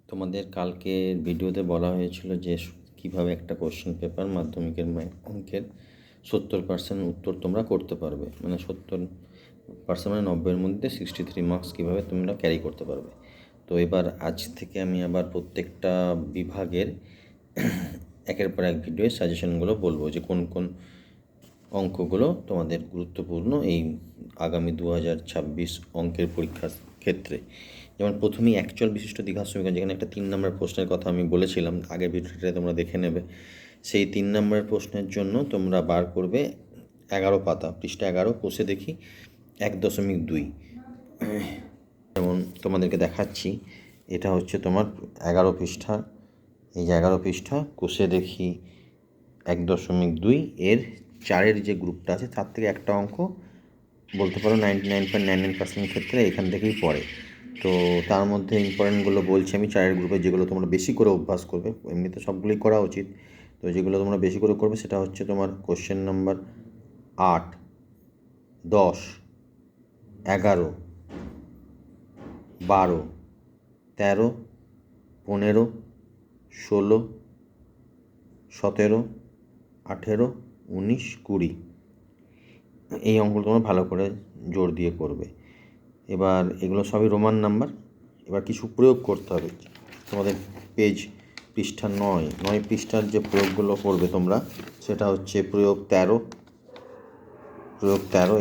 তোমাদের কালকের ভিডিওতে বলা হয়েছিল যে কিভাবে একটা কোশ্চেন পেপার মাধ্যমিকের অঙ্কের 70% উত্তর তোমরা করতে পারবে, মানে 70% মানে 90-এর মধ্যে 63 মার্কস কীভাবে তোমরা ক্যারি করতে পারবে। তো এবার আজ থেকে আমি আবার প্রত্যেকটা বিভাগের একের পর এক ভিডিওর সাজেশনগুলো বলবো যে কোন কোন অঙ্কগুলো তোমাদের গুরুত্বপূর্ণ এই আগামী 2026 অঙ্কের পরীক্ষার ক্ষেত্রে। যেমন প্রথমেই অ্যাকচুয়াল বিশিষ্ট দ্বিঘাত সমীকরণ, যেখানে একটা 3 নম্বর প্রশ্নের কথা আমি বলেছিলাম, আগের ভিডিওটা তোমরা দেখে নেবে। সেই 3 নম্বরের প্রশ্নের জন্য তোমরা বার করবে 11 পাতা, পৃষ্ঠা 11, কোষে দেখি 1.2। যেমন তোমাদেরকে দেখাচ্ছি, এটা হচ্ছে তোমার 11 পৃষ্ঠা, এই যে 11 পৃষ্ঠা, কোষে দেখি 1.2 এর 4-এর যে গ্রুপটা আছে তার থেকে একটা অঙ্ক বলতে পারো 99.99% ক্ষেত্রে এখান থেকেই পড়ে। তো তার মধ্যে ইম্পর্টেন্টগুলো বলছি আমি 4-এর গ্রুপে, যেগুলো তোমরা বেশি করে অভ্যাস করবে। এমনিতে সবগুলোই করা উচিত, তো যেগুলো তোমরা বেশি করে করবে সেটা হচ্ছে তোমার কোশ্চেন নাম্বার 8, 10, 11, 12, 13, 15, 16, 17, 18, 19, 20। এই অঙ্কগুলো তোমরা ভালো করে জোর দিয়ে করবে। এবার এগুলো সবই রোমান নাম্বার। এবার কিছু প্রয়োগ করতে হবে তোমাদের পৃষ্ঠা 9 পৃষ্ঠার যে প্রয়োগগুলো করবে তোমরা, সেটা হচ্ছে প্রয়োগ 13,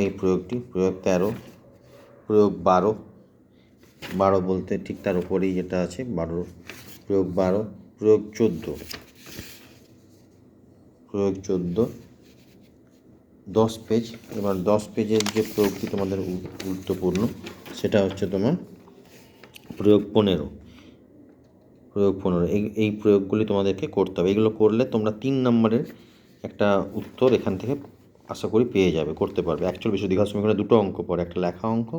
এই প্রয়োগটি, প্রয়োগ 13, প্রয়োগ 12 বলতে ঠিক তার উপরেই যেটা আছে 12, প্রয়োগ 12, প্রয়োগ 14, 10 পেজ। এবার 10 পেজের যে প্রয়োগটি তোমাদের গুরুত্বপূর্ণ সেটা হচ্ছে তোমার প্রয়োগ 15। এই প্রয়োগগুলি তোমাদেরকে করতে হবে। এগুলো করলে তোমরা 3 নম্বরের একটা উত্তর এখান থেকে আশা করি পেয়ে যাবে, করতে পারবে। অ্যাকচুয়াল বিশিষ্ট দ্বিঘাত সমীকরণে দুটো অঙ্ক পড়ে, একটা লেখা অঙ্ক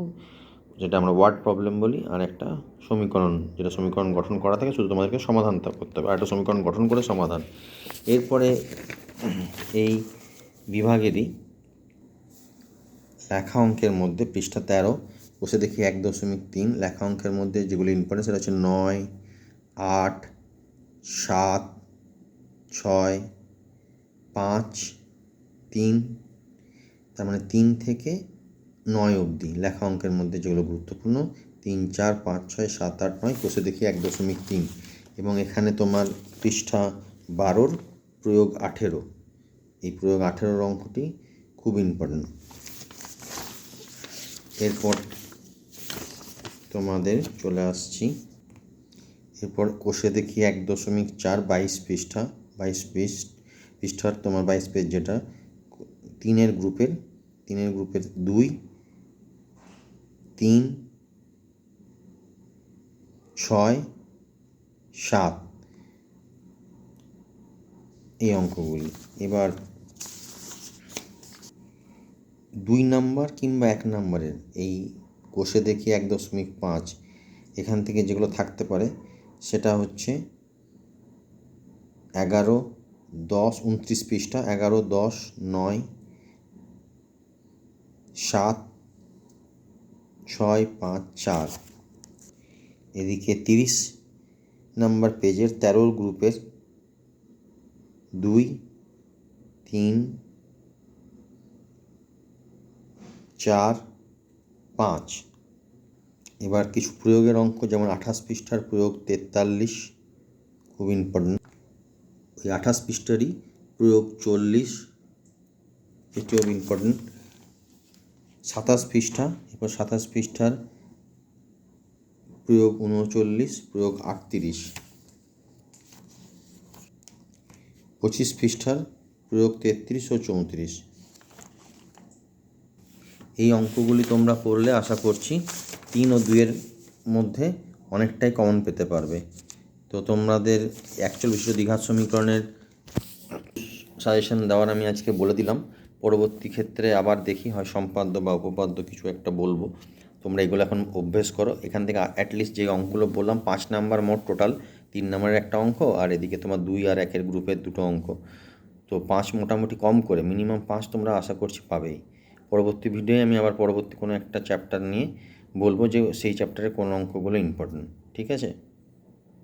যেটা আমরা ওয়ার্ড প্রবলেম বলি, আর একটা সমীকরণ, যেটা সমীকরণ গঠন করা থাকে, শুধু তোমাদেরকে সমাধানটা করতে হবে, আর একটা সমীকরণ গঠন করে সমাধান। এরপরে এই বিভাগেরই লেখা অঙ্কের মধ্যে পৃষ্ঠা 13, বসে দেখি 1.3, লেখা অঙ্কের মধ্যে যেগুলি ইম্পর্টেন্ট সেটা হচ্ছে 9, 8, 7, 6, 5, 3, তার মানে 3 থেকে 9 অবধি লেখা অঙ্কের মধ্যে যেগুলো গুরুত্বপূর্ণ, 3, 4, 5, 6, 7, 8, 9, কোষে দেখি 1.3। এবং এখানে তোমার পৃষ্ঠা 12 প্রয়োগ 18, এই প্রয়োগ 18 অঙ্কটি খুব ইম্পর্টেন্ট। এরপর তোমাদের চলে আসছি, এরপর কোষে দেখি 1.4, 22 পৃষ্ঠা, 22 পৃষ্ঠার তোমার 22 পেজ, যেটা 3-এর গ্রুপের 2, 3, 6, 7 এই অঙ্কগুলি। এবার 2 নম্বর কিংবা 1 নম্বরের এই কোষে দেখি 1.5, এখান থেকে যেগুলো থাকতে পারে সেটা হচ্ছে 11, 10, 29 পৃষ্ঠা, 11, 10, 9, 7, 6, 5, 4। এদিকে 30 নম্বর পেজের 13 গ্রুপের 2, 3, 4, 5। এবার কিছু প্রয়োগের অঙ্ক, যেমন 28 পৃষ্ঠার প্রয়োগ 43, খুব ইম্পর্টেন্ট। ওই 28 পৃষ্ঠারই প্রয়োগ 40, এটিও ইম্পর্টেন্ট। 27 পৃষ্ঠা, এরপর 27 পৃষ্ঠার প্রয়োগ 39, প্রয়োগ 38, 25 পৃষ্ঠার প্রয়োগ 33 ও 34। এই অঙ্কগুলি তোমরা করলে আশা করছি 3 ও 2-এর মধ্যে অনেকটাই কমন পেতে পারবে। তো তোমাদের অ্যাকচুয়াল বিশিষ্ট দ্বিঘাত সমীকরণের সাজেশন দেওয়ার আমি আজকে বলে দিলাম। পরবর্তী ক্ষেত্রে আবার দেখি, হয় সম্পাদ্য বা উপপাদ্য কিছু একটা বলবো। তোমরা এগুলো এখন অভ্যেস করো। এখান থেকে অ্যাটলিস্ট যে অঙ্কগুলো বললাম, 5 নাম্বার মোট টোটাল, 3 নম্বরের একটা অঙ্ক, আর এদিকে তোমার 2 আর 1-এর গ্রুপের 2টো অঙ্ক। তো 5 মোটামুটি কম করে মিনিমাম 5 তোমরা আশা করছি পাবেই। পরবর্তী ভিডিওয়ে আমি আবার পরবর্তী কোনো একটা চ্যাপ্টার নিয়ে বলবো যে সেই চ্যাপ্টারে কোন অঙ্কগুলো ইম্পর্টেন্ট। ঠিক আছে?